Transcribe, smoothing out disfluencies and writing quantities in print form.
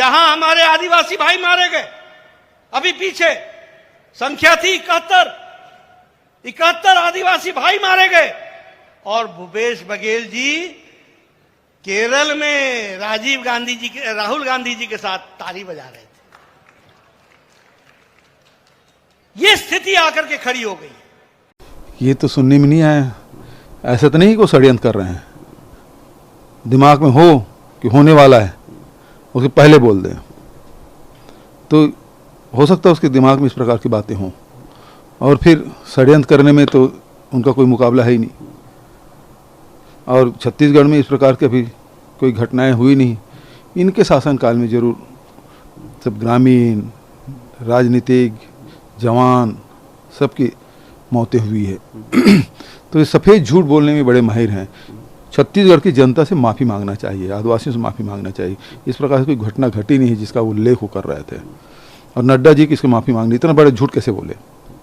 यहां हमारे आदिवासी भाई मारे गए, अभी पीछे संख्या थी 71 आदिवासी भाई मारे गए। और भूपेश बघेल जी केरल में राहुल गांधी जी के साथ ताली बजा रहे थे। ये स्थिति आकर के खड़ी हो गई। ये तो सुनने में नहीं आया, ऐसा तो नहीं कि वो षड्यंत्र कर रहे हैं, दिमाग में हो कि होने वाला है उसके पहले बोल दें, तो हो सकता है उसके दिमाग में इस प्रकार की बातें हों, और फिर षड्यंत्र करने में तो उनका कोई मुकाबला है ही नहीं। और छत्तीसगढ़ में इस प्रकार की अभी कोई घटनाएं हुई नहीं। इनके शासनकाल में जरूर सब ग्रामीण, राजनीतिक, जवान सबकी मौतें हुई है। तो ये सफ़ेद झूठ बोलने में बड़े माहिर हैं। छत्तीसगढ़ की जनता से माफ़ी मांगना चाहिए, आदिवासियों से माफ़ी मांगना चाहिए। इस प्रकार से कोई घटना घटी नहीं है जिसका वो उल्लेख वो कर रहे थे। और नड्डा जी की इसको माफ़ी मांगनी, इतना बड़े झूठ कैसे बोले।